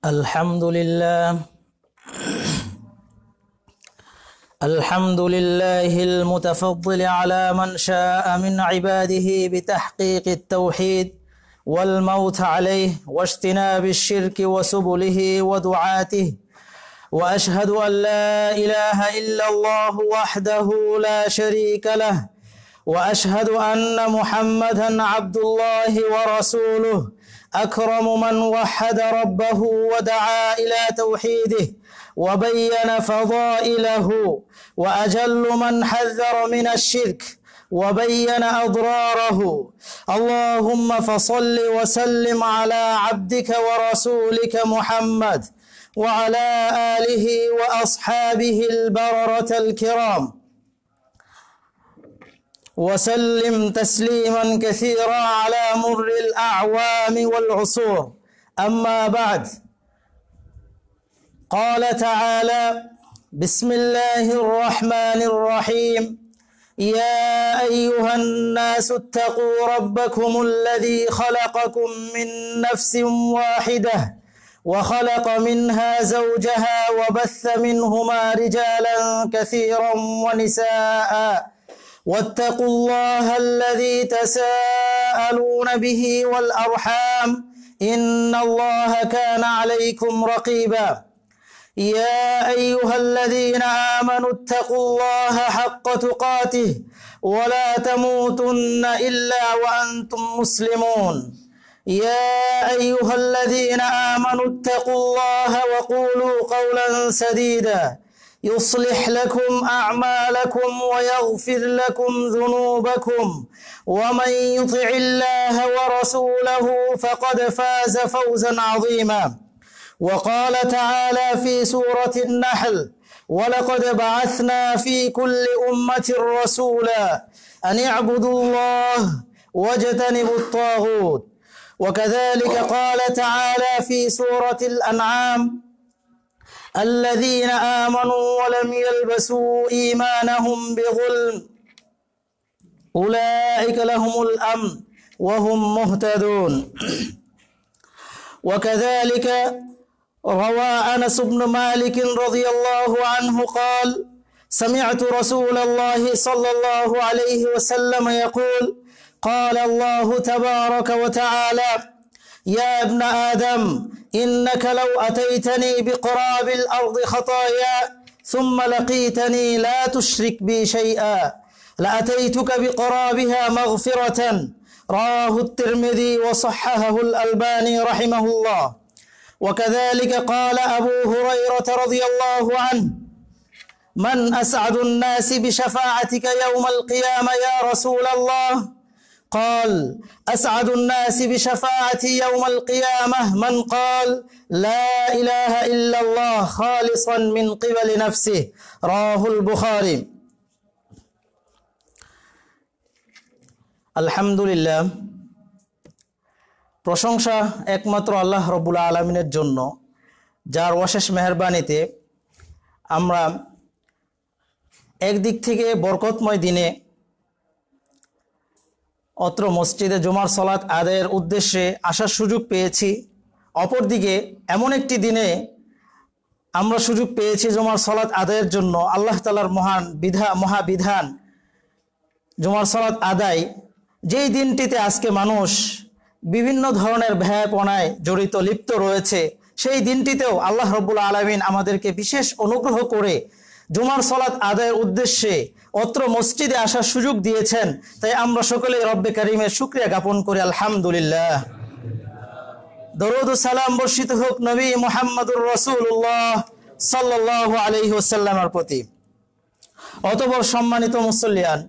الحمد لله الحمد لله المتفضل على من شاء من عباده بتحقيق التوحيد والموت عليه واجتناب الشرك وسبله ودعاته، وأشهد أن لا إله إلا الله وحده لا شريك له، وأشهد أن محمدًا عبد الله ورسوله، أكرم من وحد ربه ودعا إلى توحيده وبين فضائله، وأجل من حذر من الشرك وبين أضراره. اللهم فصل وسلم على عبدك ورسولك محمد وعلى آله وأصحابه البررة الكرام، وسلم تسليما كثيرا على مر الأعوام والعصور. أما بعد، قال تعالى: بسم الله الرحمن الرحيم. يا أيها الناس اتقوا ربكم الذي خلقكم من نفس واحدة وخلق منها زوجها وبث منهما رجالا كثيرا ونساء، واتقوا الله الذي تساءلون به والأرحام، إن الله كان عليكم رقيبا. يا أيها الذين آمنوا اتقوا الله حق تقاته ولا تموتن إلا وأنتم مسلمون. يا أيها الذين آمنوا اتقوا الله وقولوا قولا سديدا يصلح لكم أعمالكم ويغفر لكم ذنوبكم، ومن يطع الله ورسوله فقد فاز فوزا عظيما. وقال تعالى في سورة النحل: ولقد بعثنا في كل أمة رسولا أن اعبدوا الله واجتنبوا الطاغوت. وكذلك قال تعالى في سورة الأنعام: الذين آمنوا ولم يلبسوا إيمانهم بظلم أولئك لهم الأمن وهم مهتدون. وكذلك روى أنس بن مالك رضي الله عنه قال: سمعت رسول الله صلى الله عليه وسلم يقول: قال الله تبارك وتعالى: يا ابن آدم، إنك لو أتيتني بقراب الأرض خطايا ثم لقيتني لا تشرك بي شيئا لأتيتك بقرابها مغفرة. رواه الترمذي وصححه الألباني رحمه الله. وكذلك قال أبو هريرة رضي الله عنه: من أسعد الناس بشفاعتك يوم القيامة يا رسول الله؟ قال: أسعد الناس بشفاعتي يوم القيامة من قال لا إله إلا الله خالصا من قبل نفسه. رواه البخاري। আলহামদুলিল্লাহ, প্রশংসা একমাত্র আল্লাহ রব্বুল আলামিনের জন্য, যার অশেষ মেহেরবানিতে আমরা একদিক থেকে বরকতময় দিনে অত্র মসজিদে জুমার সালাত আদায়ের উদ্দেশ্যে আসার সুযোগ পেয়েছি, অপরদিকে এমন একটি দিনে আমরা সুযোগ পেয়েছি জুমার সালাত আদায়ের জন্য। আল্লাহ তাআলার মহাবিধান জুমার সালাত আদায়, যেই দিনটিতে আজকে মানুষ বিভিন্ন ধরনের ব্যয়পনায় জড়িত লিপ্ত রয়েছে, সেই দিনটিতেও আল্লাহ রব্বুল আলামিন আমাদেরকে বিশেষ অনুগ্রহ করে জুমার সালাত আদায়ের উদ্দেশ্যে অত্র মসজিদে আসার সুযোগ দিয়েছেন। তাই আমরা সকলেই রব্বে কারিমের শুকরিয়া জ্ঞাপন করি আলহামদুলিল্লাহ। দরুদ ও সালাম বর্ষিত হোক নবী মুহাম্মদুর রাসূলুল্লাহ সাল্লাল্লাহু আলাইহি ওয়াসাল্লামের প্রতি। অতঃপর সম্মানিত মুসল্লিয়ান,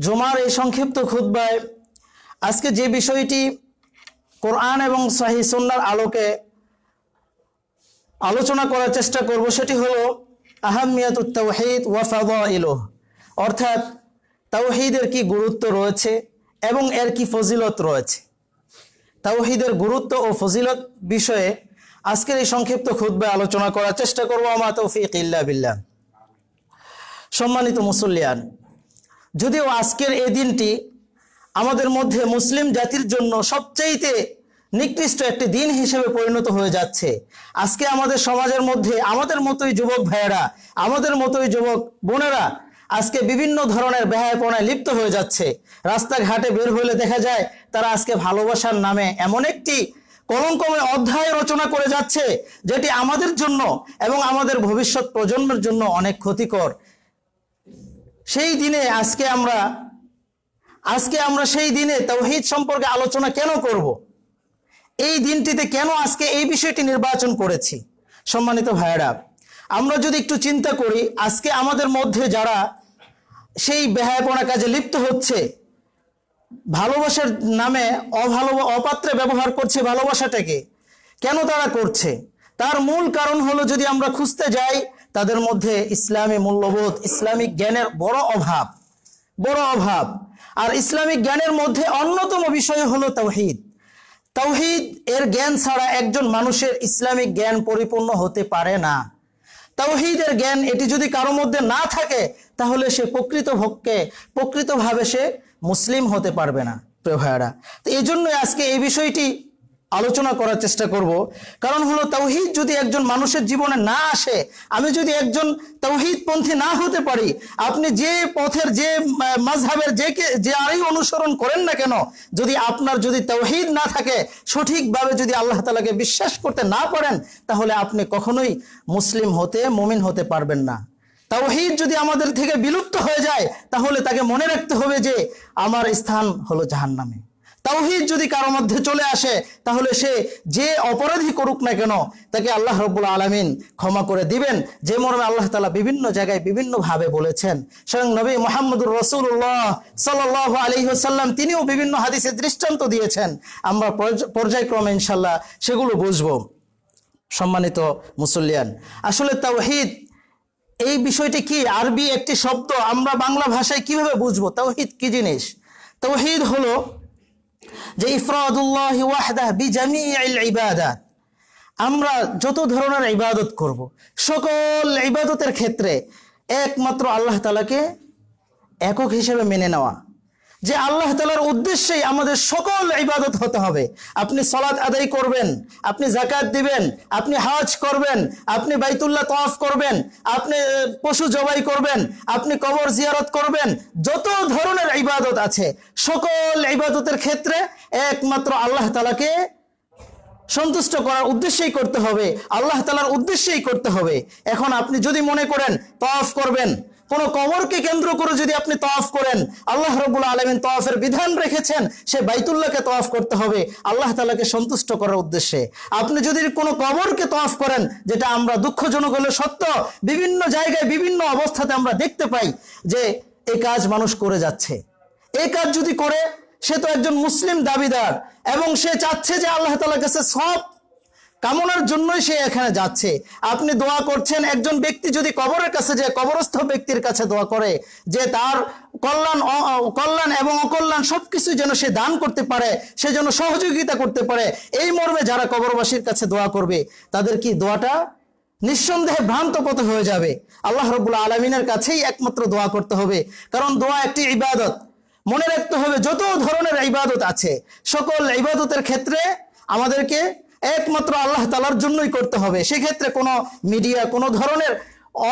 জুমার এই সংক্ষিপ্ত খুতবায় আজকে যে বিষয়টি কোরআন এবং সহিহ সুন্নাহর আলোকে আলোচনা করার চেষ্টা করব, সেটি হলো আহাম্মিয়াতুত তাওহীদ ওয়া ফাদাইলুহু, অর্থাৎ তাওহীদের কি গুরুত্ব রয়েছে এবং এর কি ফজিলত রয়েছে। তাওহীদের গুরুত্ব ও ফজিলত বিষয়ে আজকের এই সংক্ষিপ্ত খুতবায় আলোচনা করার চেষ্টা করব। আমা তৌফিক ইল্লা বিল্লাহ। সম্মানিত মুসল্লিয়ান, যদিও আজকের এই দিনটি আমাদের মধ্যে মুসলিম জাতির জন্য সবচেয়ে নিকৃষ্ট একটি দিন হিসেবে পরিণত হয়ে যাচ্ছে। আজকে আমাদের সমাজের মধ্যে আমাদের মতোই যুবক ভাইয়েরা, আমাদের মতোই যুবক বোনেরা আজকে বিভিন্ন ধরনের বেহায়াপনায় লিপ্ত হয়ে যাচ্ছে। রাস্তাঘাটে বের হলে দেখা যায় তারা আজকে ভালোবাসার নামে এমন একটি কলঙ্কময় অধ্যায় রচনা করে যাচ্ছে যেটি আমাদের জন্য এবং আমাদের ভবিষ্যৎ প্রজন্মের জন্য অনেক ক্ষতিকর। সেই দিনে আজকে আমরা সেই দিনে তাওহীদ সম্পর্কে আলোচনা কেন করব? এই দিনটিতে কেন আজকে এই বিষয়টি নির্বাচন করেছি? সম্মানিত ভাইয়েরা, আমরা যদি একটু চিন্তা করি, আজকে আমাদের মধ্যে যারা সেই বেহায়াপনা কাজে লিপ্ত হচ্ছে, ভালোবাসার নামে অপাত্রে ব্যবহার করছে ভালোবাসাটাকে, কেন তারা করছে? তার মূল কারণ হলো, যদি আমরা খুঁজতে যাই, তাদের মধ্যে ইসলামী মূল্যবোধ, ইসলামিক জ্ঞানের বড় অভাব। আর ইসলামিক জ্ঞানের মধ্যে অন্যতম বিষয় হলো তাওহীদ। তাওহীদ এর জ্ঞান ছাড়া একজন মানুষের ইসলামিক জ্ঞান পরিপূর্ণ হতে পারে না। তাওহীদের জ্ঞান এটি যদি কারো মধ্যে না থাকে, তাহলে সে প্রকৃতভাবে সে মুসলিম হতে পারবে না। প্রিয় ভাইয়েরা, তো এই জন্যই আজকে এই বিষয়টি আলোচনা করার চেষ্টা করব। কারণ হলো, তাওহীদ যদি একজন মানুষের জীবনে না আসে, আমি যদি একজন তাওহীদপন্থী না হতে পারি, আপনি যে পথের, যে মাযহাবের যে আরই অনুসরণ করেন না কেন, যদি আপনার তাওহীদ না থাকে, সঠিকভাবে যদি আল্লাহ তাআলাকে বিশ্বাস করতে না পারেন, তাহলে আপনি কখনোই মুসলিম হতে, মুমিন হতে পারবেন না। তাওহীদ যদি আমাদের থেকে বিলুপ্ত হয়ে যায়, তাহলে তাকে মনে রাখতে হবে যে আমার স্থান হলো জাহান্নামে। তাওহীদ যদি কারো মধ্যে চলে আসে, তাহলে সে যে অপরাধী করুক না কেন, তাকে আল্লাহ রাব্বুল আলামিন ক্ষমা করে দিবেন, যে মর্মে আল্লাহ তাআলা বিভিন্ন জায়গায় বিভিন্ন ভাবে বলেছেন। স্বয়ং নবী মুহাম্মদুর রাসূলুল্লাহ সাল্লাল্লাহু আলাইহি ওয়াসাল্লাম তিনিও বিভিন্ন হাদিসে দৃষ্টান্ত দিয়েছেন। আমরা পর্যায়ক্রমে ইনশাআল্লাহ সেগুলো বুঝবো। সম্মানিত মুসল্লিয়ান, আসলে তাওহীদ এই বিষয়টি কি? আরবি একটি শব্দ, আমরা বাংলা ভাষায় কিভাবে বুঝবো তাওহীদ কি জিনিস? তাওহীদ হলো যে ইফরাদুল্লাহ ওয়াহদাহু বিজামিইল ইবাদাত। আমরা যত ধরনের ইবাদত করব, সকল ইবাদতের ক্ষেত্রে একমাত্র আল্লাহ তাআলাকে একক হিসেবে মেনে নেওয়া, যে আল্লাহ তাআলার উদ্দেশ্যেই আমাদের সকল ইবাদত হতে হবে। আপনি সালাত আদায় করবেন, আপনি যাকাত দিবেন, আপনি হজ করবেন, আপনি বাইতুল্লাহ তাওয়াফ করবেন, আপনি পশু জবাই করবেন, আপনি কবর জিয়ারত করবেন, যত ধরনের ইবাদত আছে, সকল ইবাদতের ক্ষেত্রে একমাত্র আল্লাহ তাআলাকে সন্তুষ্ট করার উদ্দেশ্যেই করতে হবে, আল্লাহ তাআলার উদ্দেশ্যেই করতে হবে। এখন আপনি যদি মনে করেন তাওয়াফ করবেন, কোন কবরকে কেন্দ্র করে যদি আপনি তাওয়াফ করেন, আল্লাহ রাব্বুল আলামিন তাওয়াফের বিধান রেখেছেন, সে বাইতুল্লাহকে তাওয়াফ করতে হবে আল্লাহ তাআলাকে সন্তুষ্ট করার উদ্দেশ্যে। আপনি যদি কোনো কবরকে তাওয়াফ করেন, যেটা আমরা দুঃখজনক হলে সত্য, বিভিন্ন জায়গায় বিভিন্ন অবস্থাতে আমরা দেখতে পাই যে এই কাজ মানুষ করে যাচ্ছে। এই কাজ যদি করে, সে তো একজন মুসলিম দাবিদার, এবং সে চাচ্ছে যে আল্লাহ তাআলার কাছে সব কামনার জন্যই সে এখানে যাচ্ছে। আপনি দোয়া করছেন, একজন ব্যক্তি যদি কবরের কাছে যায়, কবরস্থ ব্যক্তির কাছে দোয়া করে যে তার কল্যাণ এবং অকল্যাণ সবকিছু যেন সে দান করতে পারে, সে যেন সহযোগিতা করতে পারে, এই মর্মে যারা কবরবাসীর কাছে দোয়া করবে, তাদের কি দোয়াটা নিঃসন্দেহে ভ্রান্ত পথে হয়ে যাবে। আল্লাহ রাব্বুল আলামিনের কাছেই একমাত্র দোয়া করতে হবে, কারণ দোয়া একটি ইবাদত। মনে রাখতে হবে, যত ধরনের ইবাদত আছে, সকল ইবাদতের ক্ষেত্রে আমাদেরকে একমাত্র আল্লাহ তাআলার জন্যই করতে হবে। সেক্ষেত্রে কোনো মিডিয়া, কোনো ধরনের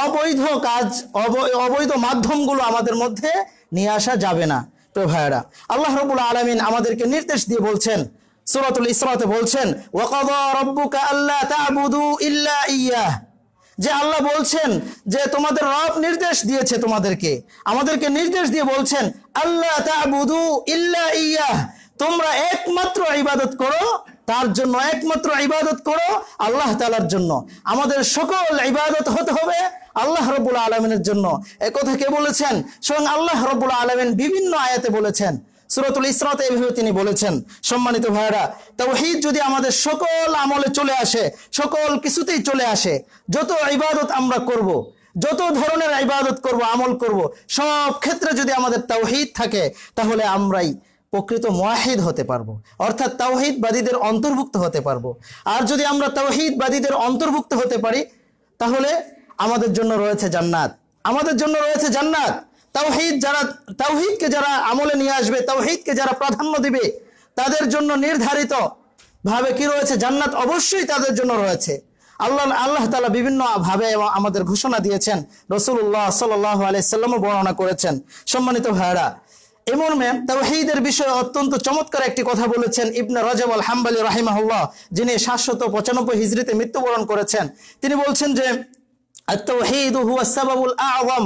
অবৈধ কাজ, অবৈধ মাধ্যমগুলো আমাদের মধ্যে নিয়ে আসা যাবে না। তো ভাইয়েরা, আল্লাহ রাব্বুল আলামিন আমাদেরকে নির্দেশ দিয়ে বলছেন, সূরাতুল ইসরাতে বলছেন, ওয়াকাযা রাব্বুকা আল্লা তা'বুদু ইল্লা ইয়্যাহ, যে আল্লাহ বলছেন যে তোমাদের রব নির্দেশ দিয়েছে আমাদেরকে নির্দেশ দিয়ে বলছেন, আল্লা তা'বুদু ইল্লা ইয়্যাহ, তোমরা একমাত্র ইবাদত করো তার জন্য, একমাত্র ইবাদত করো আল্লাহ তাআলার জন্য। আমাদের সকল ইবাদত হতে হবে আল্লাহ রাব্বুল আলামিনের জন্য। এই কথা কে বলেছেন? স্বয়ং আল্লাহ রাব্বুল আলামিন বিভিন্ন আয়াতে বলেছেন। সূরাতুল ইসরাতে এইভাবে তিনি বলেছেন। সম্মানিত ভাইরা, তাওহীদ যদি আমাদের সকল আমলে চলে আসে, সকল কিছুতেই চলে আসে, যত ইবাদত আমরা করব, যত ধরনের ইবাদত করব, আমল করব, সব ক্ষেত্রে যদি আমাদের তাওহীদ থাকে, তাহলে আমরাই প্রকৃত মুওয়াহিদ হতে পারবো, অর্থাৎ তাওহীদবাদীদের অন্তর্ভুক্ত হতে পারবো। আর যদি আমরা তাওহীদবাদীদের অন্তর্ভুক্ত হতে পারি, তাহলে আমাদের জন্য রয়েছে জান্নাত, আমাদের জন্য রয়েছে জান্নাত। তাওহীদকে যারা আমলে নিয়ে আসবে, তাওহীদকে যারা প্রাধান্য দিবে, তাদের জন্য নির্ধারিত ভাবে কি রয়েছে? জান্নাত অবশ্যই তাদের জন্য রয়েছে। আল্লাহ তাআলা বিভিন্ন ভাবে আমাদের ঘোষণা দিয়েছেন, রাসূলুল্লাহ সাল্লাল্লাহু আলাইহি সাল্লাম বর্ণনা করেছেন। সম্মানিত ভাইরা, এই মর্মে তাওহীদের বিষয়ে অত্যন্ত চমৎকার একটি কথা বলেছেন ইবনে রজব আল হাম্বলি রাহিমাহুল্লাহ, যিনি 795 হিজরিতে মৃত্যুবরণ করেছেন। তিনি বলছেন যে আত-তাওহীদ হুয়া সাবাবুল আ'যাম,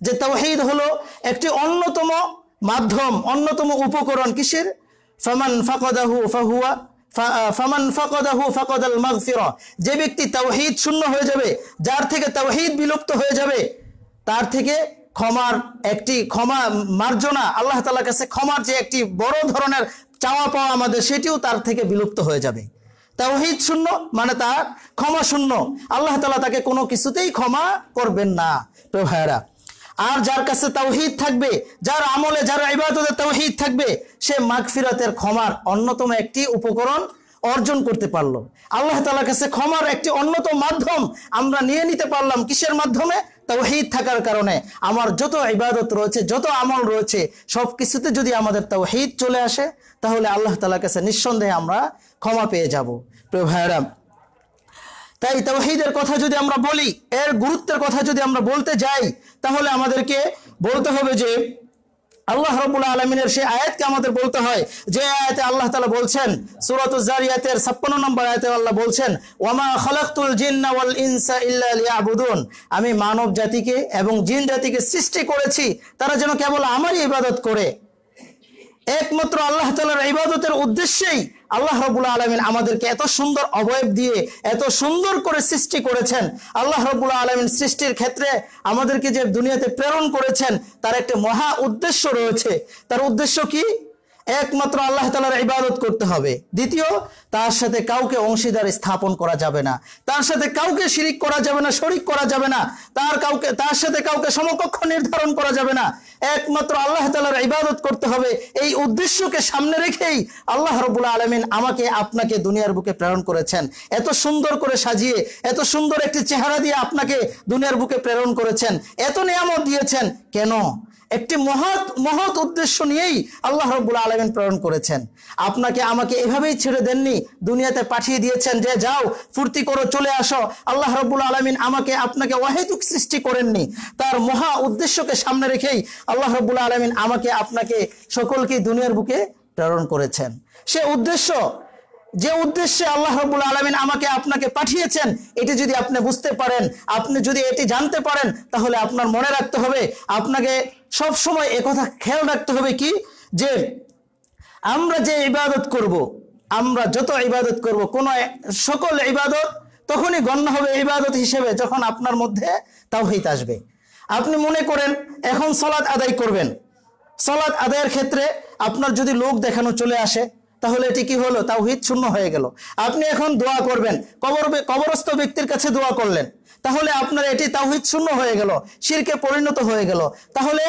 যে তাওহীদ হলো একটি অন্যতম মাধ্যম, অন্যতম উপকরণ। কিসের? ফামান ফাকাদাহু ফাকাদাল মাগফিরা, যে ব্যক্তি তাওহীদ শূন্য হয়ে যাবে, যার থেকে তাওহীদ বিলুপ্ত হয়ে যাবে, তার থেকে ক্ষমা মার্জনা, আল্লাহ তাআলার কাছে ক্ষমার যে একটি বড় ধরনের চাওয়া পাওয়া আমাদের, সেটিও তার থেকে বিলুপ্ত হয়ে যাবে। তাওহীদ শূন্য মানে তার ক্ষমা শূন্য, আল্লাহ তাআলা তাকে কোনো কিছুতেই ক্ষমা করবেন না। প্রিয় ভাইরা, আর যার কাছে তাওহীদ থাকবে, যার আমলে, যার ইবাদতে তাওহীদ থাকবে, সে মাগফিরাতের ক্ষমার অন্যতম একটি উপকরণ অর্জন করতে পারলো। আল্লাহ তাআলার কাছে ক্ষমার একটি অন্যতম মাধ্যম আমরা নিয়ে নিতে পারলাম। কিসের মাধ্যমে? তাওহীদ থাকার কারণে। আমার যত ইবাদত রয়েছে, যত আমল রয়েছে, সব কিছুতে যদি আমাদের তাওহীদ চলে আসে, তাহলে আল্লাহ তাআলার কাছে নিঃসন্দেহে আমরা ক্ষমা পেয়ে যাব। প্রিয় ভাইরা, তাই তাওহীদের কথা যদি আমরা বলি, এর গুরুত্বের কথা যদি আমরা বলতে যাই, তাহলে আমাদেরকে বলতে হবে যে আল্লাহ রাব্বুল আলামিনের সেই আয়াতকে আমাদের বলতে হয়, যে আয়াতে আল্লাহ তাআলা বলছেন, সূরাতুজ জারিয়াতের 56 নম্বর আয়াতে আল্লাহ বলছেন, ওয়ামা খালাকতুল জিন্না ওয়াল ইনসা ইল্লা লিয়াবুদুন, আমি মানব জাতিকে এবং জিন জাতিকে সৃষ্টি করেছি তারা যেন কেবল আমারই ইবাদত করে। একমাত্র আল্লাহ তাআলার ইবাদতের উদ্দেশ্যেই আল্লাহ রাব্বুল আলামিন আমাদেরকে এত সুন্দর অবয়ব দিয়ে এত সুন্দর করে সৃষ্টি করেছেন। আল্লাহ রাব্বুল আলামিন সৃষ্টির ক্ষেত্রে আমাদেরকে যে দুনিয়াতে প্রেরণ করেছেন, তার একটা মহা উদ্দেশ্য রয়েছে। তার উদ্দেশ্য কি? একমাত্র আল্লাহ তাআলার ইবাদত করতে হবে। দ্বিতীয়, তার সাথে কাউকে অংশীদার স্থাপন করা যাবে না, তার সাথে কাউকে শিরিক করা যাবে না, শরীক করা যাবে না, তার সাথে কাউকে সমকক্ষ নির্ধারণ করা যাবে না। একমাত্র আল্লাহ তাআলার ইবাদত করতে হবে। এই উদ্দেশ্যকে সামনে রেখেই আল্লাহ রাব্বুল আলামিন আমাকে আপনাকে দুনিয়ার বুকে প্রেরণ করেছেন। এত সুন্দর করে সাজিয়ে, এত সুন্দর একটি চেহারা দিয়ে আপনাকে দুনিয়ার বুকে প্রেরণ করেছেন, এত নিয়ামত দিয়েছেন। কেন? একটি মহৎ উদ্দেশ্য নিয়েই আল্লাহ রাব্বুল আলামিন প্রেরণ করেছেন। আপনাকে আমাকে এভাবেই ছেড়ে দেননি, দুনিয়াতে পাঠিয়ে দিয়েছেন যে যাও ফুর্তি করো, চলে আসো। আল্লাহ রাব্বুল আলামিন আমাকে আপনাকে অহেতুক সৃষ্টি করেননি, তার মহা উদ্দেশ্যকে সামনে রেখেই আল্লাহ রাব্বুল আলামিন আমাকে আপনাকে সকলকে দুনিয়ার বুকে প্রেরণ করেছেন। সে উদ্দেশ্য, যে উদ্দেশ্যে আল্লাহ রাব্বুল আলামিন আমাকে আপনাকে পাঠিয়েছেন, এটি যদি আপনি বুঝতে পারেন, আপনি যদি এটি জানতে পারেন, তাহলে আপনার মনে রাখতে হবে, আপনাকে সব সময় একথা খেয়াল রাখতে হবে কি, যে আমরা যে ইবাদত করব, আমরা যত ইবাদত করব, কোন সকল ইবাদত তখনই গণ্য হবে ইবাদত হিসেবে যখন আপনার মধ্যে তাওহীদ আসবে। আপনি মনে করেন এখন সালাত আদায় করবেন, সালাত আদায়ের ক্ষেত্রে আপনার যদি লোক দেখানো চলে আসে, তাহলে এটি কি হলো? তাওহীদ শূন্য হয়ে গেল। আপনি এখন দোয়া করবেন, কবরস্থ ব্যক্তির কাছে দোয়া করলেন, তাহলে আপনার এটি তাওহীদ শূন্য হয়ে গেল, শিরকে পরিণত হয়ে গেল। তাহলে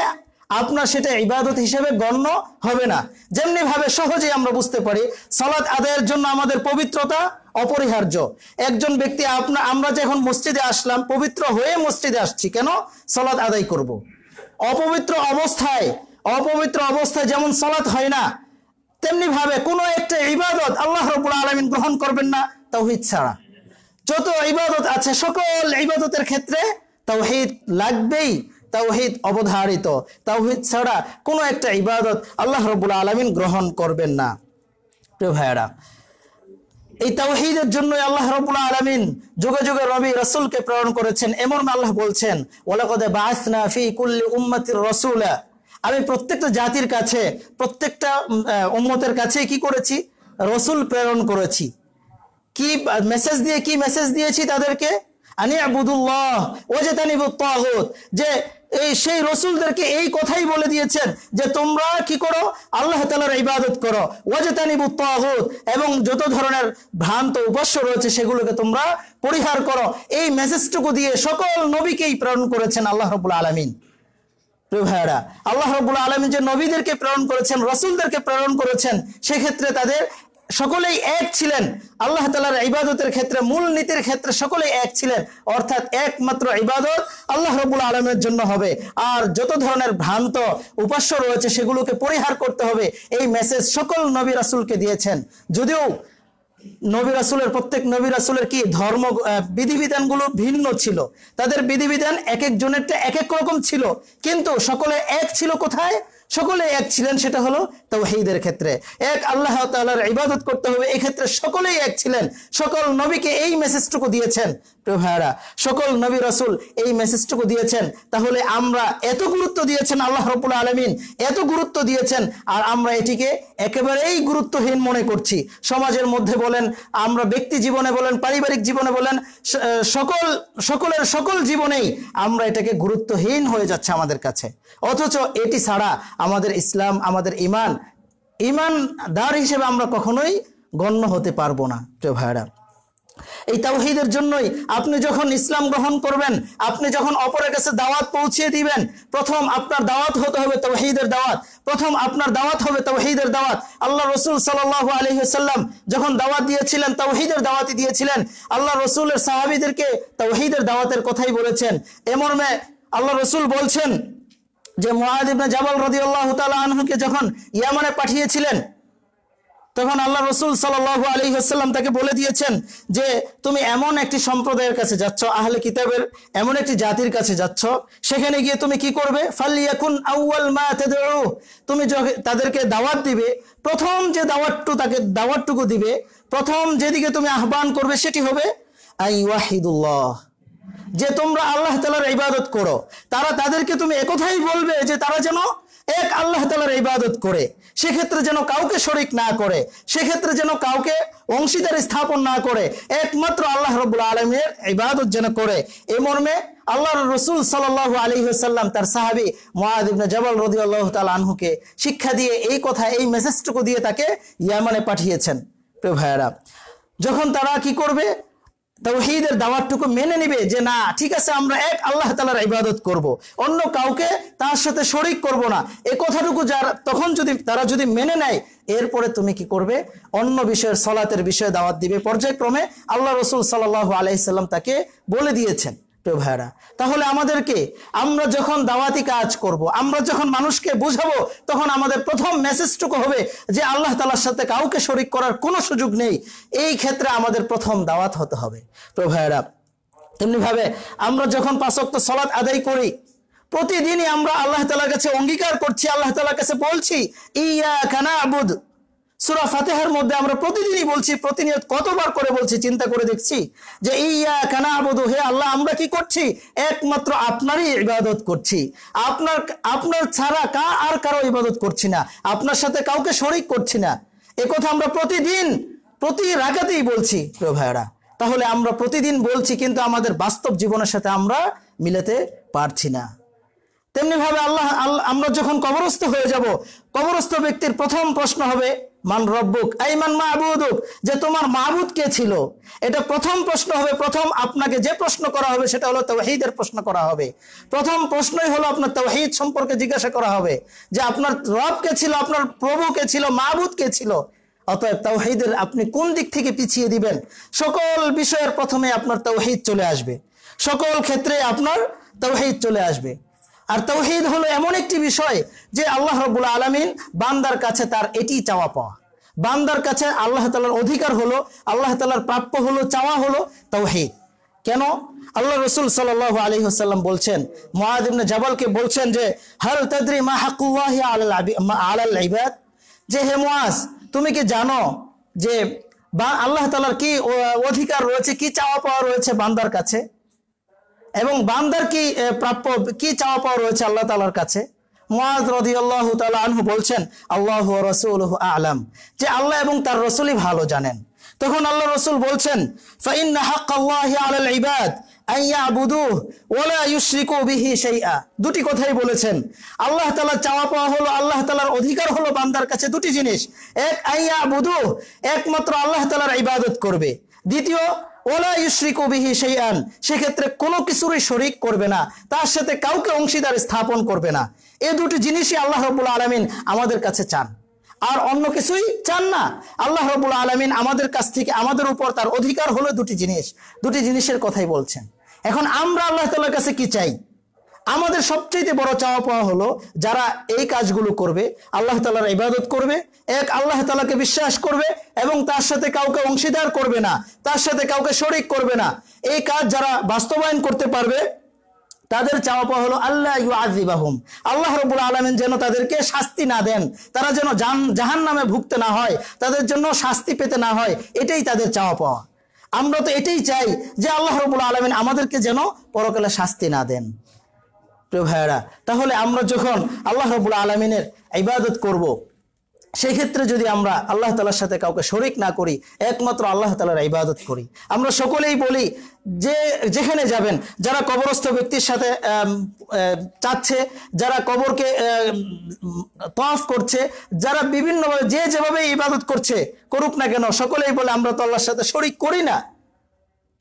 আপনার সেটা ইবাদত হিসেবে গণ্য হবে না। যেমনি ভাবে সহজেই আমরা বুঝতে পারি, সালাত আদায়ের জন্য আমাদের পবিত্রতা অপরিহার্য। একজন ব্যক্তি, আমরা যে এখন মসজিদে আসলাম, পবিত্র হয়ে মসজিদে আসছি, কেন? সালাত আদায় করব। অপবিত্র অবস্থায় যেমন সালাত হয় না, তেমনি ভাবে কোনো একটা ইবাদত আল্লাহ রাব্বুল আলামিন গ্রহণ করবেন না তাওহীদ ছাড়া। যত ইবাদত আছে, সকল ইবাদতের ক্ষেত্রে তাওহীদ লাগবেই, তাওহীদ অবধারিত। তাওহীদ ছাড়া কোনো একটা ইবাদত আল্লাহ রাব্বুল আলামিন গ্রহণ করবেন না। প্রিয় ভাইরা, এই তাওহীদের জন্যই আল্লাহ রাব্বুল আলামিন যুগে যুগে নবী রাসূলকে প্রেরণ করেছেন। এমন আল্লাহ বলছেন, ওয়ালাকাদ বাআসনা ফি কুল্লি উম্মাতির রাসূলা, আমি প্রত্যেকটা জাতির কাছে, প্রত্যেকটা উম্মতের কাছে কি করেছি? রাসূল প্রেরণ করেছি। কি মেসেজ দিয়েছি তাদেরকে? আনি আবুদুল্লাহ ওয়াজতানিবুত তাগুত, যে সেই রাসূলদেরকে এই কথাই বলে দিয়েছেন যে তোমরা কি করো? আল্লাহ তাআলার ইবাদত করো। ওয়াজতানিবুত তাগুত, এবং যত ধরনের ভ্রান্ত উপাস্য রয়েছে সেগুলোকে তোমরা পরিহার করো। এই মেসেজটুকু দিয়ে সকল নবীকেই প্রেরণ করেছেন আল্লাহ রাব্বুল আলামিন। প্রিয় ভাইরা, আল্লাহ রাব্বুল আলামিন যে নবীদেরকে প্রেরণ করেছেন, রাসূলদেরকে প্রেরণ করেছেন, সেক্ষেত্রে তাদের সকলেই এক ছিলেন। আল্লাহ তাআলার ইবাদতের ক্ষেত্রে, মূল নীতির ক্ষেত্রে সকলেই এক ছিলেন, অর্থাৎ একমাত্র ইবাদত আল্লাহ রাব্বুল আলামিনের জন্য হবে। আর যত ধরনের ভ্রান্ত উপাস্য রয়েছে সেগুলোকে পরিহার করতে হবে। এই মেসেজ সকল নবী রাসূলকে দিয়েছেন। যদিও নবী রাসূলের প্রত্যেক নবী রাসূলের কি ধর্ম বিধিবিধানগুলো ভিন্ন ছিল, তাদের বিধিবিধান এক একজনেরটা এক এক রকম ছিল, কিন্তু সকলে এক ছিল। কোথায় সকলে এক ছিলেন? সেটা হলো তাওহীদের ক্ষেত্রে। এক আল্লাহ তাআলার ইবাদত করতে হবে, এই ক্ষেত্রে সকলেই এক ছিলেন। সকল নবীকে এই মেসেজটুকু দিয়েছেন প্রিয় ভাইরা, সকল নবী রাসূল এই মেসেজটুকু দিয়েছেন। তাহলে আমরা এত গুরুত্ব দিয়েছেন আল্লাহ রাব্বুল আলামিন, এত গুরুত্ব দিয়েছেন, আর আমরা এটিকে একেবারেই গুরুত্বহীন মনে করছি। সমাজের মধ্যে বলেন, আমরা ব্যক্তি জীবনে বলেন, পারিবারিক জীবনে বলেন, সকল জীবনেই আমরা এটাকে গুরুত্বহীন হয়ে যাচ্ছে আমাদের কাছে। অথচ এটি ছাড়া আমাদের ইসলাম, আমাদের ঈমানদার হিসেবে আমরা কখনোই গণ্য হতে পারবো না প্রিয় ভাইরা। এই তাওহীদের জন্যই আপনি যখন ইসলাম গ্রহণ করবেন, আপনি যখন অপরের কাছে দাওয়াত পৌঁছে দিবেন, প্রথম আপনার দাওয়াত হতে হবে তাওহীদের দাওয়াত। প্রথম আপনার দাওয়াত হবে তাওহীদের দাওয়াত। আল্লাহ রাসূল সাল্লাল্লাহু আলাইহি ওয়াসাল্লাম যখন দাওয়াত দিয়েছিলেন, তাওহীদের দাওয়াতই দিয়েছিলেন। আল্লাহ রাসূলের সাহাবীদেরকে তাওহীদের দাওয়াতের কথাই বলেছেন। এ মর্মে আল্লাহ রাসূল বলছেন যে মুআয ইবনে জাবাল রাদিয়াল্লাহু তাআলা আনহুকে যখন ইয়ামানে পাঠিয়েছিলেন, তখন আল্লাহ রাসূল সাল্লাল্লাহু আলাইহি ওয়াসাল্লাম তাকে বলে দিয়েছেন যে তুমি এমন একটি সম্প্রদায়ের কাছে যাচ্ছ, আহলে কিতাবের এমন একটি জাতির কাছে যাচ্ছ, সেখানে গিয়ে তুমি কি করবে? ফালিয়াকুন আউয়াল মা তাদউ, তুমি তাদেরকে দাওয়াত দিবে, প্রথম যে দাওয়াতটুকু দিবে, প্রথম যেদিকে তুমি আহ্বান করবে সেটি হবে আইওয়াহিদুল্লাহ, যে তোমরা আল্লাহ তাআলার ইবাদত করো। তাদেরকে তুমি একথাই বলবে যে তারা যেন এক আল্লাহ তাআলার ইবাদত করে, সেক্ষেত্রে যেন কাউকে শরীক না করে, সেক্ষেত্রে যেন কাউকে অংশীদার স্থাপন না করে, একমাত্র আল্লাহ রাব্বুল আলামিনের ইবাদত যেন করে। এই মর্মে আল্লাহর রাসূল সাল্লাল্লাহু আলাইহি ওয়াসাল্লাম তার সাহাবী মুআয ইবনে জাবাল রাদিয়াল্লাহু তাআলা আনহুকে শিক্ষা দিয়ে, এই কথা, এই মেসেজটুকু দিয়ে তাকে ইয়ামানে পাঠিয়েছেন প্রিয় ভাইয়েরা। যখন তারা কি করবে? তাওহীদের দাওয়াতটুকু মেনে নিবে যে না, ঠিক আছে, আমরা এক আল্লাহ তাআলার ইবাদত করব, অন্য কাউকে তার সাথে শরীক করব না, এই কথাটুকু তখন তারা যদি মেনে নেয়, এরপরে তুমি কি করবে? অন্য বিষয়ের, সালাতের বিষয়ে দাওয়াত দিবে। পর্যায়ক্রমে আল্লাহ রাসূল সাল্লাল্লাহু আলাইহি সাল্লাম তাকে বলে দিয়েছেন প্রিয় ভাইরা। তাহলে আমাদেরকে, আমরা যখন দাওয়াতি কাজ করব, আমরা যখন মানুষকে বুঝাবো, তখন আমাদের প্রথম মেসেজটুকু হবে যে আল্লাহ তাআলার সাথে কাউকে শরীক করার কোনো সুযোগ নেই। এই ক্ষেত্রে আমাদের প্রথম দাওয়াত হতে হবে প্রিয় ভাইরা। তেমনি ভাবে আমরা যখন 5 ওয়াক্ত সালাত আদায় করি, প্রতিদিনই আমরা আল্লাহ তাআলার কাছে অঙ্গীকার করছি, আল্লাহ তাআলার কাছে বলছি ইয়াকা না'বুদ। সূরা ফাতিহার মধ্যে আমরা প্রতিদিনই বলছি, প্রতিনিয়ত কতবার করে বলছি, চিন্তা করে দেখছি যে ইয়াকা না'বুদু, হে আল্লাহ, আমরা কি করছি? একমাত্র আপনারই ইবাদত করছি, আপনার ছাড়া আর কারো ইবাদত করছি না, আপনার সাথে কাউকে শরীক করছি না। একথা আমরা প্রতি রাকাতেই বলছি প্রিয় ভাইরা। তাহলে আমরা প্রতিদিন বলছি, কিন্তু আমাদের বাস্তব জীবনের সাথে আমরা মিলাতে পারছি না। তেমনি ভাবে আমরা যখন কবরস্থ হয়ে যাব, কবরস্থ ব্যক্তির প্রথম প্রশ্ন হবে মান রব্বুক, আই মান মা'বুদুক, যে তোমার মাবুদ কে ছিল। এটা প্রথম প্রশ্ন হবে। প্রথম আপনাকে যে প্রশ্ন করা হবে সেটা হলো তাওহীদের প্রশ্ন করা হবে। প্রথম প্রশ্নই হলো আপনার তাওহীদ সম্পর্কে জিজ্ঞাসা করা হবে, যে আপনার রব কে ছিল, আপনার প্রভু কে ছিল, মাবুদ কে ছিল। অতএব তাওহীদের আপনি কোন দিক থেকে পিছিয়ে দিবেন? সকল বিষয়ের প্রথমে আপনার তাওহীদ চলে আসবে, সকল ক্ষেত্রে আপনার তাওহীদ চলে আসবে। আর তাওহীদ হলো এমন একটি বিষয় যে আল্লাহ রাব্বুল আলামিন বান্দার কাছে তার এটি চাওয়া পাওয়া, বান্দার কাছে আল্লাহ তাআলার অধিকার হলো, আল্লাহ তাআলার প্রাপ্য হলো, চাওয়া হলো তাওহীদ। কেন? আল্লাহ রাসূল সাল্লাল্লাহু আলাইহি ওয়াসাল্লাম বলছেন, মুআয ইবনে জাবালকে বলছেন যে হাল তাদরি মা হাক্কুল্লাহি আলাল ইবাদ, যে হে মুআয, তুমি কি জানো যে আল্লাহ তাআলার কি অধিকার রয়েছে, কি চাওয়া পাওয়া রয়েছে বান্দার কাছে, এবং বান্দার কি প্রাপ্য, কি চাওয়া পাওয়া রয়েছে আল্লাহ তাআলার কাছে? মুআয রাদিয়াল্লাহু তাআলা আনহু বলছেন আল্লাহু ওয়া রাসূলুহু আ'লাম, যে আল্লাহ এবং তার রাসূলই ভালো জানেন। তখন আল্লাহ রাসূল বলছেন ফা ইন্না হাক্কাল্লাহি আলাল ইবাদ আন ইয়াবুদুহু ওয়া লা ইউশরিকু বিহি শাইআ। দুটি কথাই বলেছেন। আল্লাহ তাআলার চাওয়া পাওয়া হলো, আল্লাহ তাআলার অধিকার হলো বান্দার কাছে দুটি জিনিস। এক, আন ইয়াবুদুহু, একমাত্র আল্লাহ তাআলার ইবাদত করবে। দ্বিতীয়, ওয়ালা ইউশরিকু বিহি শাইআন, সেক্ষেত্রে কোনো কিছুরই শরীক করবে না, তার সাথে কাউকে অংশীদার স্থাপন করবে না। এই দুটি জিনিসই আল্লাহ রাব্বুল আলামিন আমাদের কাছে চান, আর অন্য কিছুই চান না। আল্লাহ রাব্বুল আলামিন আমাদের কাছ থেকে, আমাদের উপর তার অধিকার হলো দুটি জিনিস, দুটি জিনিসের কথাই বলছেন। এখন আমরা আল্লাহ তাআলার কাছে কি চাই? আমাদের সবচেয়ে বড় চাওয়া পাওয়া হলো যারা এই কাজগুলো করবে, আল্লাহ তাআলার ইবাদত করবে, এক আল্লাহ তাআলাকে বিশ্বাস করবে এবং তার সাথে কাউকে অংশীদার করবে না, তার সাথে কাউকে শরীক করবে না, এই কাজ যারা বাস্তবায়ন করতে পারবে তাদের চাওয়া পাওয়া হলো আল্লাহ ইউআযিবাহুম, আল্লাহ রাব্বুল আলামিন যেন তাদেরকে শাস্তি না দেন, তারা যেন জাহান্নামে ভুগতে না হয়, তাদের জন্য শাস্তি পেতে না হয়, এটাই তাদের চাওয়া পাওয়া। আমরা তো এটাই চাই যে আল্লাহ রাব্বুল আলামিন আমাদেরকে যেন পরকালে শাস্তি না দেন। প্রিয় ভাইয়েরা, তাহলে আমরা যখন আল্লাহ রাব্বুল আলামিনের ইবাদত করব, সেই ক্ষেত্রে যদি আমরা আল্লাহ তাআলার সাথে কাউকে শরীক না করি, একমাত্র আল্লাহ তাআলার ইবাদত করি। আমরা সকলেই বলি যে যেখানে যাবেন, যারা কবরস্থ ব্যক্তির সাথে চাচ্ছে, যারা কবরকে তাওয়াফ করছে, যারা বিভিন্নভাবে যে যেভাবে ইবাদত করছে করুক না কেন, সকলেই বলে আমরা তো আল্লাহর সাথে শরীক করি না।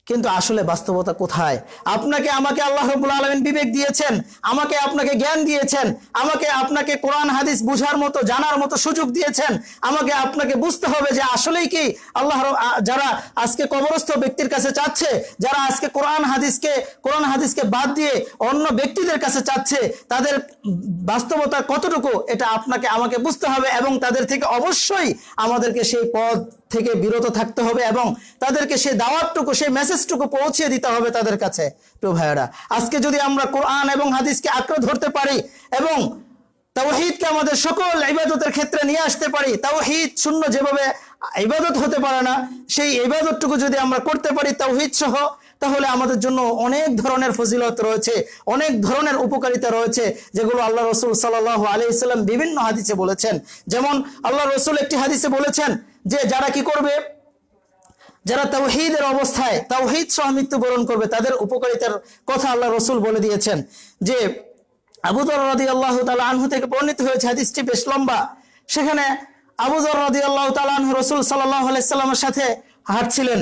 কিন্তু আসলে বাস্তবতা কোথায়? আপনাকে আমাকে আল্লাহ রাব্বুল আলামিন বিবেক দিয়েছেন, আমাকে আপনাকে জ্ঞান দিয়েছেন, আমাকে আপনাকে কোরআন হাদিস বুঝার মতো জানার মতো সুযোগ দিয়েছেন। আমাকে আপনাকে বুঝতে হবে যে আসলেই কি আল্লাহ, যারা আজকে কবরস্থ ব্যক্তির কাছে চাচ্ছে, যারা আজকে কোরআন হাদিসকে বাদ দিয়ে অন্য ব্যক্তিদের কাছে চাচ্ছে, তাদের বাস্তবতা কতটুকু এটা আপনাকে আমাকে বুঝতে হবে এবং তাদের থেকে অবশ্যই আমাদেরকে সেই পথ থেকে বিরত থাকতে হবে এবং তাদেরকে সেই দাওয়াতটুকু, সেই মেসেজটুকু পৌঁছে দিতে হবে তাদের কাছে। প্রিয় ভাইয়েরা, আজকে যদি আমরা কোরআন এবং হাদিসকে আঁকড়ে ধরতে পারি এবং তাওহীদকে আমাদের সকল ইবাদতের ক্ষেত্রে নিয়ে আসতে পারি, তাওহীদ শূন্য যেভাবে ইবাদত হতে পারে না, সেই ইবাদতটুকু যদি আমরা করতে পারি তাওহীদ সহ, তাহলে আমাদের জন্য অনেক ধরনের ফজিলত রয়েছে, অনেক ধরনের উপকারিতা রয়েছে, যেগুলো আল্লাহ রাসূল সাল্লাল্লাহু আলাইহি ওয়াসাল্লাম বিভিন্ন হাদিসে বলেছেন। যেমন আল্লাহ রাসূল একটি হাদিসে বলেছেন যে যারা কি করবে, যারা তাওহীদের অবস্থায় তাওহীদ সহ মৃত্যুবরণ করবে, তাদের উপকারিতার কথা আল্লাহ রাসূল বলে দিয়েছেন। যে আবু যর রাদিয়াল্লাহু তাআলা আনহু থেকে বর্ণিত হয়েছে, হাদিসটি বেশ লম্বা। সেখানে আবু যর রাদিয়াল্লাহু তাআলা আনহু রাসূল সাল্লাল্লাহু আলাইহি সাল্লামের সাথে হাঁটছিলেন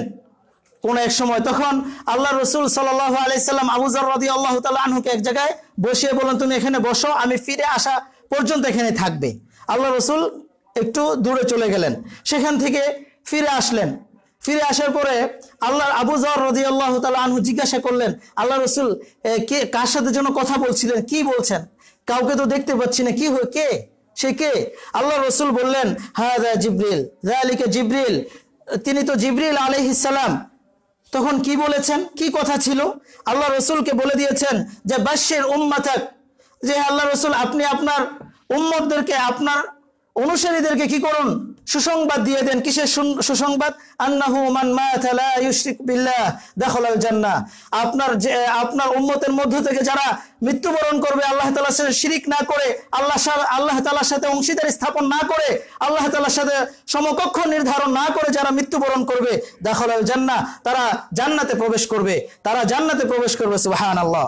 কোন এক সময়। তখন আল্লাহ রাসূল সাল্লাল্লাহু আলাইহি সাল্লাম আবু যর রাদিয়াল্লাহু তাআলা আনহুকে এক জায়গায় বসিয়ে বললেন, তুমি এখানে বসো, আমি ফিরে আসা পর্যন্ত এখানে থাকবে। আল্লাহ রাসূল একটু দূরে চলে গেলেন, সেখান থেকে ফিরে আসলেন। ফিরে আসার পরে আবু যর রাদিয়াল্লাহু তাআলা আনহু জিজ্ঞাসা করলেন, আল্লাহ রাসূল কে, কার সাথে যেন কথা বলছিলেন, কি বলছেন? কাউকে তো দেখতে পাচ্ছি না, কি হয়, কে সে, কে? আল্লাহ রাসূল বললেন, হাযা জিবরিল, যালিকা জিবরিল, তিনি তো জিবরিল আলাইহিস সালাম। তখন কি বলেছেন, কি কথা ছিল? আল্লাহ রাসূলকে বলে দিয়েছেন যে বাশশির উম্মাতাক, যে আল্লাহ রাসূল আপনি আপনার উম্মতদেরকে, আপনার অনুসারীদেরকে কি করুন, সুসংবাদ দিয়ে দেন। কিসের সুসংবাদ? আন্নাহু মান মাতা লা ইউশরিক বিল্লাহ দাখালাল জান্নাহ। আপনার উম্মতের মধ্য থেকে যারা মৃত্যুবরণ করবে আল্লাহ তাআলার সাথে শিরিক না করে, আল্লাহ তাআলার সাথে অংশীদারি স্থাপন না করে, আল্লাহ তাআলার সাথে সমকক্ষ নির্ধারণ না করে যারা মৃত্যুবরণ করবে, দাখালাল জান্নাহ, তারা জান্নাতে প্রবেশ করবে, তারা জান্নাতে প্রবেশ করবে। সুবহানাল্লাহ।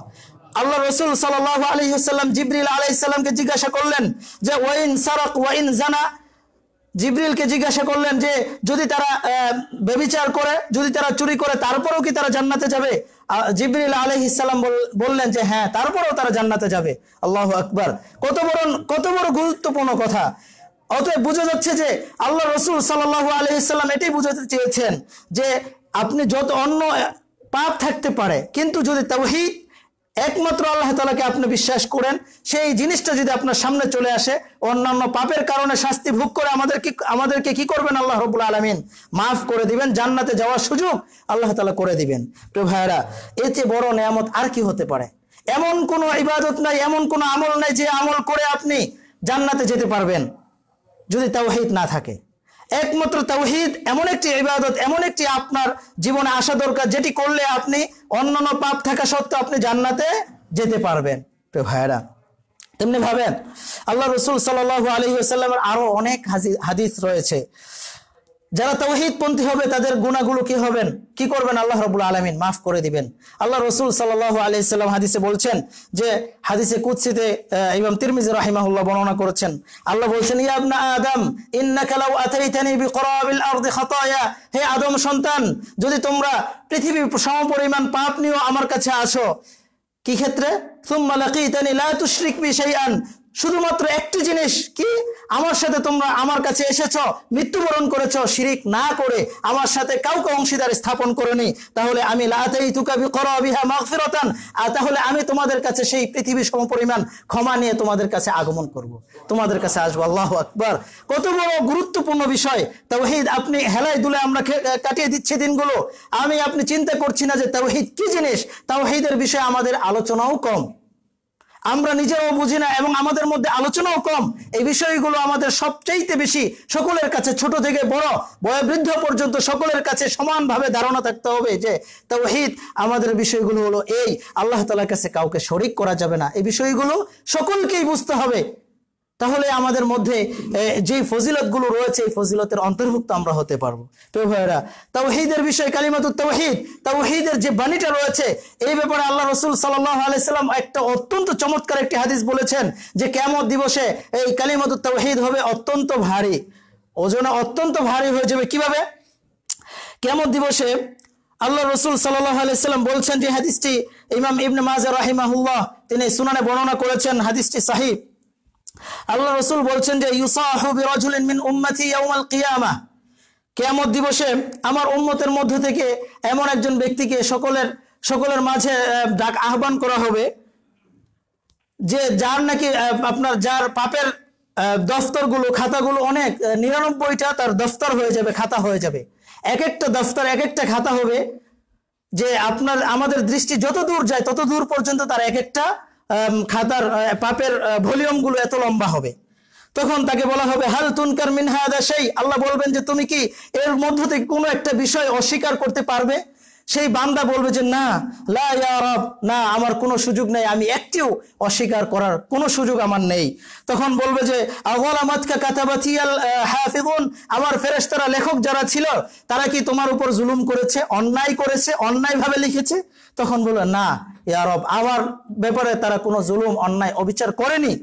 আল্লাহ রাসূল সাল্লাল্লাহু আলাইহি ওয়াসাল্লাম জিবরিল আলাইহিস সালামকে জিজ্ঞাসা করলেন যে ওয়াইন সারাক ওয়াইন জানা, জিবরিলকে জিজ্ঞাসা করলেন যে যদি তারা ব্যভিচার করে, যদি তারা চুরি করে, তারপরেও কি তারা জান্নাতে যাবে? জিবরিল আলাইহিস সালাম বললেন যে হ্যাঁ, তারপরেও তারা জান্নাতে যাবে। আল্লাহু আকবার। কত বড় গুরুত্বপূর্ণ কথা। অতএব বোঝা যাচ্ছে যে আল্লাহ রাসূল সাল্লাল্লাহু আলাইহি ওয়াসাল্লাম এটাই বোঝাতে চেয়েছেন যে আপনি যত অন্য পাপ থাকতে পারে, কিন্তু যদি তাওহীদ, একমাত্র আল্লাহ তাআলাকে আপনি বিশ্বাস করেন, সেই জিনিসটা যদি আপনার সামনে চলে আসে, অন্যান্য পাপের কারণে শাস্তি ভোগ করে আমাদেরকে কি করবেন? আল্লাহ রাব্বুল আলামিন মাফ করে দিবেন, জান্নাতে যাওয়ার সুযোগ আল্লাহ তাআলা করে দিবেন। প্রিয় ভাইরা, এর চেয়ে বড় নেয়ামত আর কি হতে পারে? এমন কোনো ইবাদত নাই, এমন কোনো আমল নাই যে আমল করে আপনি জান্নাতে যেতে পারবেন যদি তাওহীদ না থাকে। একমাত্র তাওহীদ এমন একটি ইবাদত, এমন একটি আপনার জীবনে আসা দরকার, যেটি করলে আপনি অন্যান্য পাপ থাকা সত্ত্বেও আপনি জান্নাতে যেতে পারবেন। প্রিয় ভাইরা, তেমনি ভাবেন আল্লাহ রাসূল সাল্লাল্লাহু আলাইহি ওয়াসাল্লামের আরো অনেক হাদিস রয়েছে। যারা তাওহীদপন্থী হবে তাদের গুনাহগুলো কি হবেন, কি করবেন? আল্লাহ রাব্বুল আলামিন মাফ করে দিবেন। আল্লাহ রাসূল সাল্লাল্লাহু আলাইহি ওয়াসাল্লাম হাদিসে বলছেন, যে হাদিসে কুদসিতে ইমাম তিরমিজি রাহিমাহুল্লাহ বর্ণনা করেছেন, আল্লাহ বলছেন, ইয়া ইবনা আদম ইন্নাকা লাউ আতাইতানি বিকরাবিল আরদি খাতায়া, হে আদম সন্তান, যদি তোমরা পৃথিবীর সমপরিমাণ পাপ নিয়ে আমার কাছে আসো, কি ক্ষেত্রে? সুম্মা লাকিতানি লা তুশরিক বি শাইআন, শুধুমাত্র একটি জিনিস কি, আমার সাথে তোমরা আমার কাছে এসেছো, মৃত্যুবরণ করেছো শিরিক না করে, আমার সাথে কাউকে অংশীদার স্থাপন করোনি, তাহলে আমি লাতাইতুকা বিকরাবিহা মাগফিরাতান, তাহলে আমি তোমাদের কাছে সেই পৃথিবী সমপরিমাণ ক্ষমা নিয়ে তোমাদের কাছে আগমন করব, তোমাদের কাছে আসবো। আল্লাহু আকবার, কত বড় গুরুত্বপূর্ণ বিষয় তাওহীদ। আপনি হেলায় দুলে আমরা কাটিয়ে দিচ্ছি দিনগুলো, আপনি চিন্তা করছি না যে তাওহীদ কি জিনিস। তাওহীদের বিষয়ে আমাদের আলোচনাও কম, আমরা নিজেরাও বুঝি না এবং আমাদের মধ্যে আলোচনাও কম। এই বিষয়গুলো আমাদের সবচাইতে বেশি সকলের কাছে, ছোট থেকে বড় বয়োবৃদ্ধ পর্যন্ত সকলের কাছে সমানভাবে ধারণা থাকতে হবে যে তাওহীদ আমাদের বিষয়গুলো হলো এই, আল্লাহ তাআলার কাছে কাউকে শরীক করা যাবে না, এই বিষয়গুলো সকলকেই বুঝতে হবে। তাহলে আমাদের মধ্যে যে ফজিলতগুলো রয়েছে এই ফজিলতের অন্তর্ভুক্ত আমরা হতে পারবো। তো ভাইরা, তাওহীদের বিষয়, কালিমাতুত তাওহীদ, তাওহীদের যে বাণীটা রয়েছে এই ব্যাপারে আল্লাহ রাসূল সাল্লাল্লাহু আলাইহি সাল্লাম একটা অত্যন্ত চমৎকার একটি হাদিস বলেছেন যে কিয়ামত দিবসে এই কালিমাতুত তাওহীদ হবে অত্যন্ত ভারী, ওজনে অত্যন্ত ভারী হয়ে যাবে। কিভাবে? কিয়ামত দিবসে আল্লাহ রাসূল সাল্লাল্লাহু আলাইহি সাল্লাম বলছেন, যে হাদিসটি ইমাম ইবনে মাজাহ রাহিমাহুল্লাহ তিনি সুনানে বর্ণনা করেছেন, হাদিসটি সহিহ। আল্লাহ রাসূল বলছেন যে ইউসাহু বিরাজুলিন মিন উম্মতি ইয়াউমাল কিয়ামাহ, কিয়ামত দিবসে আমার উম্মতের মধ্য থেকে এমন একজন ব্যক্তিকে সকলের মাঝে ডাক আহ্বান করা হবে যে যার নাকি যার পাপের দফতরগুলো, খাতাগুলো অনেক, 99টা তার দফতর হয়ে যাবে, খাতা হয়ে যাবে। এক একটা দফতর, এক একটা খাতা হবে যে আমাদের দৃষ্টি যত দূর যায় তত দূর পর্যন্ত তার এক একটা খাতার পাপের ভলিউম গুলো এত লম্বা হবে। তখন তাকে বলা হবে হাল তুনকার মিন হাদা শাই, আল্লাহ বলবেন যে তুমি কি এর মধ্য থেকে কোনো একটা বিষয় অস্বীকার করতে পারবে? সেই বান্দা বলবে যে না, লা ইয়া রব, না, আমার কোনো সুযোগ নেই, আমি একটিও অস্বীকার করার কোনো সুযোগ আমার নেই। তখন বলবে যে আওয়ালামাতকা কাতাবাতিয়াল হাফিজুন, আমার ফেরেশতারা লেখক যারা ছিল তারা কি তোমার উপর জুলুম করেছে, অন্যায় করেছে, অন্যায়ভাবে লিখেছে? তখন বলবে না ইয়া রব, আমার ব্যাপারে তারা কোনো জুলুম, অন্যায়, অবিচার করেনি।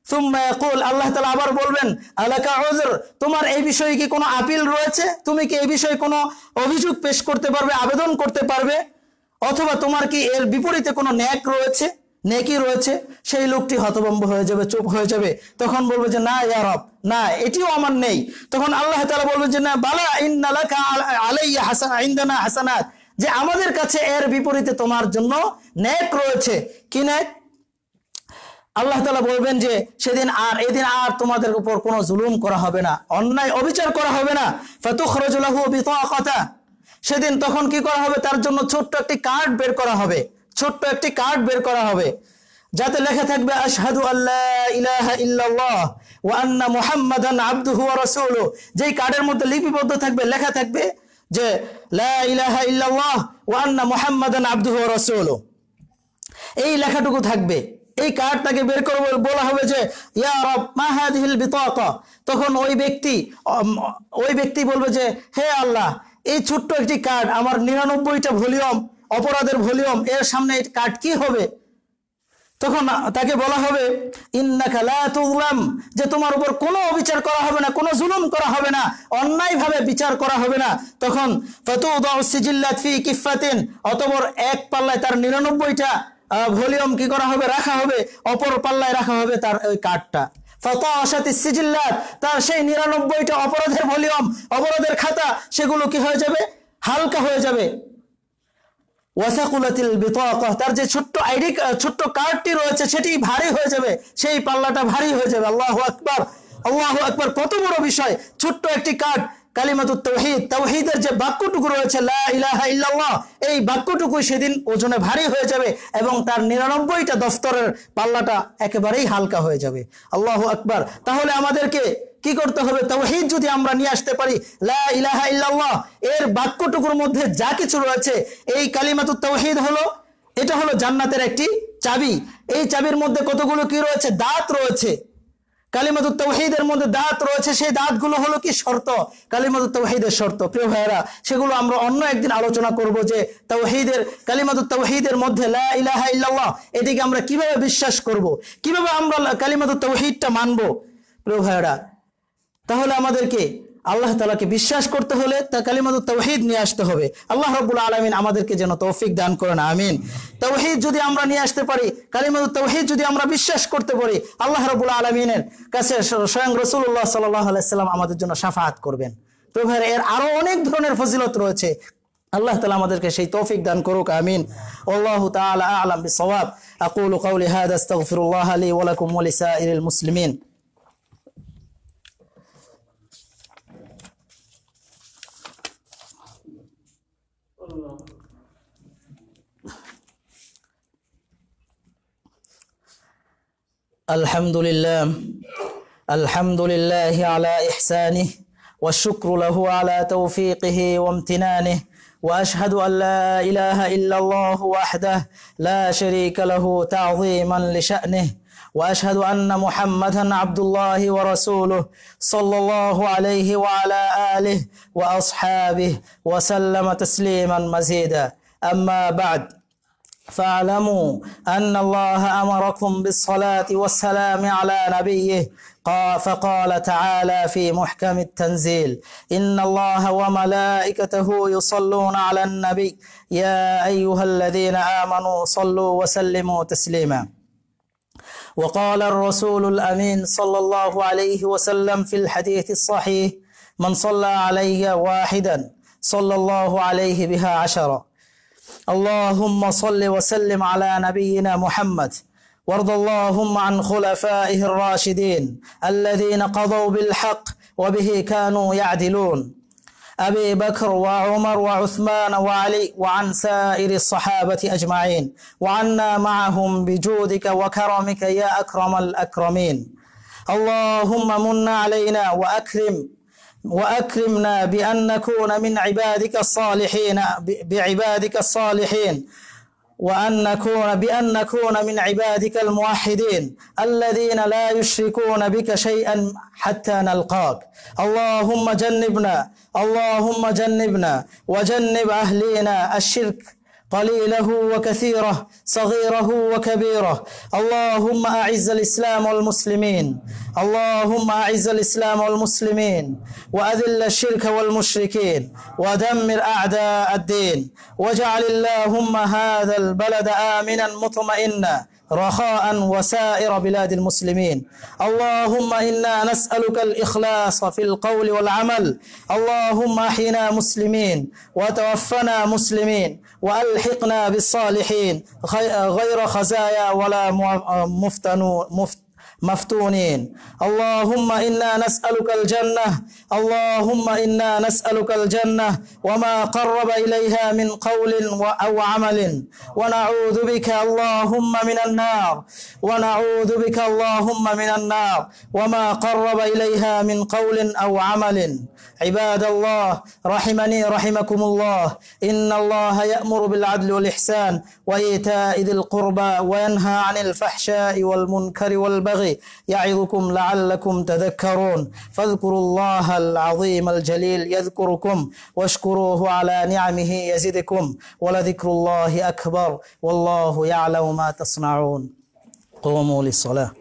সুম্মা ইয়াকুল, আল্লাহ তাআলা আবার বলবেন আলাকা উযর, তোমার এই বিষয়ে কি কোনো আপিল রয়েছে? তুমি কি এই বিষয়ে কোনো অভিযোগ পেশ করতে পারবে, আবেদন করতে পারবে? অথবা তোমার কি এর বিপরীতে কোনো নেক রয়েছে, নেকি রয়েছে? সেই লোকটি হতভম্ব হয়ে যাবে, চুপ হয়ে যাবে। তখন বলবে যে না ইয়া রব, না, এটিও আমার নেই। তখন আল্লাহ তাআলা বলবেন যে না, বালা ইন্না লাকা আলাইয়া ইনদানা হাসানাত, যে আমাদের কাছে এর বিপরীতে তোমার জন্য নেক রয়েছে। কি নেক? আল্লাহ তাআলা বলবেন যে এদিন আর তোমাদের উপর কোনো জুলুম করা হবে না, অন্যায় অবিচার করা হবে না। ফাতুখরাজু লাহু বিতাকাতা, সেদিন তখন কি করা হবে? তার জন্য ছোট্ট একটি কার্ড বের করা হবে, ছোট্ট একটি কার্ড বের করা হবে, যাতে লেখা থাকবে আশহাদু আল্লা ইলাহা ইল্লাল্লাহ ওয়া আন্না মুহাম্মাদান আবদুহু ওয়া রাসূলুহু। যেই কার্ডের মধ্যে লিপিবদ্ধ থাকবে, লেখা থাকবে যে লা ইলাহা ইল্লাল্লাহ ওয়া আন্না মুহাম্মাদান আবদুহু ওয়া রাসূলুহু, এই লেখাটুকু থাকবে। এই কার্ড তাকে বের করে বলা হবে যে ইয়া রব মা হাযিহিল বিতাকা। তখন ওই ব্যক্তি বলবে যে হে আল্লাহ, এই ছোট্ট একটি কার্ড, আমার 99টা ভলিউম, অপরাধের ভলিউম, এর সামনে এই কার্ড কি হবে? তখন তাকে বলা হবে ইন্নাকা লা তুযলাম, যে তোমার উপর কোনো অবিচার করা হবে না, কোনো জুলুম করা হবে না, অন্যায়ভাবে বিচার করা হবে না। তখন ফাতুদাউ সিজিল্লাত ফি কিফাতিন, অতঃপর এক পাল্লায় তার 99টা ভলিউম কি করা হবে? রাখা হবে, অপর পাল্লায় রাখা হবে তার ওই কার্ডটা। ফাতাশাতিস সিজিল্লাত, তার সেই 99টা অপরাধের ভলিউম, অপরাধের খাতা, সেগুলো কি হয়ে যাবে? হালকা হয়ে যাবে। ওয়াসাকুলাতিল বিতাকা, তার যে ছোট্ট কার্ডটি রয়েছে সেটি ভারী হয়ে যাবে, সেই পাল্লাটা ভারী হয়ে যাবে। আল্লাহু আকবার, আল্লাহু আকবার, কত বড় বিষয়! ছোট্ট একটি কার্ড, কালিমাতুত তাওহীদ, তাওহীদের যে বাক্যটুকু রয়েছে লা ইলাহা ইল্লাল্লাহ, এই বাক্যটুকু সেদিন ওজনে ভারী হয়ে যাবে এবং তার 99টা দফতরের পাল্লাটা একেবারেই হালকা হয়ে যাবে। আল্লাহু আকবার। তাহলে আমাদেরকে কি করতে হবে? তাওহীদ যদি আমরা নিয়ে আসতে পারি, লা ইলাহা ইল্লাল্লাহ এর বাক্যটুকুর মধ্যে যা কিছু রয়েছে, এই কালিমাতুত তাওহীদ এটা হলো জান্নাতের একটি চাবি। এই চাবির মধ্যে কতগুলো কি রয়েছে? দাঁত রয়েছে। কালিমাতুত তাওহীদের মধ্যে দাঁত রয়েছে, সেই দাঁতগুলো হলো কি? শর্ত, কালিমাতুত তাওহীদের শর্ত। প্রিয় ভাইরা, সেগুলো আমরা অন্য একদিন আলোচনা করব যে কালিমাতুত তাওহীদের মধ্যে লা ইলাহা ইল্লাল্লাহ এটিকে আমরা কিভাবে বিশ্বাস করব, কিভাবে আমরা কালিমাতুত তাওহীদটা মানব। প্রিয় ভাইরা, তাহলে আমাদেরকে আল্লাহ তাআলাকে বিশ্বাস করতে হলে তা কালিমাতুত তাওহীদ নিয়ে আসতে হবে। আল্লাহ রাব্বুল আলামিন আমাদেরকে যেন তৌফিক দান করেন, আমিন। তাওহীদ যদি আমরা নিয়ে আসতে পারি, কালিমাতুত তাওহীদ যদি আমরা বিশ্বাস করতে পারি, আল্লাহ রাব্বুল আলামিনের কাছে স্বয়ং রাসূলুল্লাহ সাল্লাল্লাহু আলাইহি সাল্লাম আমাদের জন্য শাফাআত করবেন। তো ভাই, এর আরো অনেক ধরনের ফজিলত রয়েছে। আল্লাহ তাআলা আমাদেরকে সেই তৌফিক দান করুক, আমিন। আল্লাহু তাআলা আ'লাম বিস-সাওয়াব। আকুলু কাওলি হাযা আস্তাগফিরুল্লাহ লি ওয়া লাকুম ওয়া লিসাইরিল মুসলিমিন। الحمد لله على إحسانه والشكر له على توفيقه وامتنانه وأشهد أن لا إله إلا الله وحده لا شريك له تعظيما لشأنه وأشهد أن محمدا عبد الله ورسوله صلى الله عليه وعلى آله وأصحابه وسلم تسليما مزيدا. أما بعد، فاعلموا أن الله أمركم بالصلاة والسلام على نبيه، فقال تعالى في محكم التنزيل: إن الله وملائكته يصلون على النبي يا أيها الذين آمنوا صلوا وسلموا تسليما. وقال الرسول الأمين صلى الله عليه وسلم في الحديث الصحيح: من صلى علي واحدا صلى الله عليه بها 10. اللهم صل وسلم على نبينا محمد، وارض اللهم عن خلفائه الراشدين الذين قضوا بالحق وبه كانوا يعدلون، أبي بكر وعمر وعثمان وعلي، وعن سائر الصحابة أجمعين، وعنا معهم بجودك وكرمك يا أكرم الأكرمين. اللهم من علينا وأكرمنا بأن نكون من عبادك الصالحين بأن نكون من عبادك الموحدين الذين لا يشركون بك شيئا حتى نلقاك. اللهم جنبنا وجنب أهلنا الشرك قليله وكثيره، صغيره وكبيره. اللهم أعز الإسلام والمسلمين وأذل الشرك والمشركين ودمر أعداء الدين، واجعل اللهم هذا البلد آمنا مطمئنا رخاء وسائر بلاد المسلمين. اللهم إنا نسألك الإخلاص في القول والعمل. اللهم أحينا مسلمين وتوفنا مسلمين وألحقنا بالصالحين غير خزايا ولا مفتونين. اللهم إنا نسألك الجنة وما قرب إليها من قول أو عمل، ونعوذ بك اللهم من النار وما قرب إليها من قول أو عمل. عباد الله، رحمني رحمكم الله، إن الله يأمر بالعدل والإحسان وإيتاء ذي القربى وينهى عن الفحشاء والمنكر والبغي يعظكم لعلكم تذكرون. فاذكروا الله العظيم الجليل يذكركم، واشكروه على نعمه يزدكم، ولذكر الله أكبر، والله يعلم ما تصنعون. قوموا للصلاة.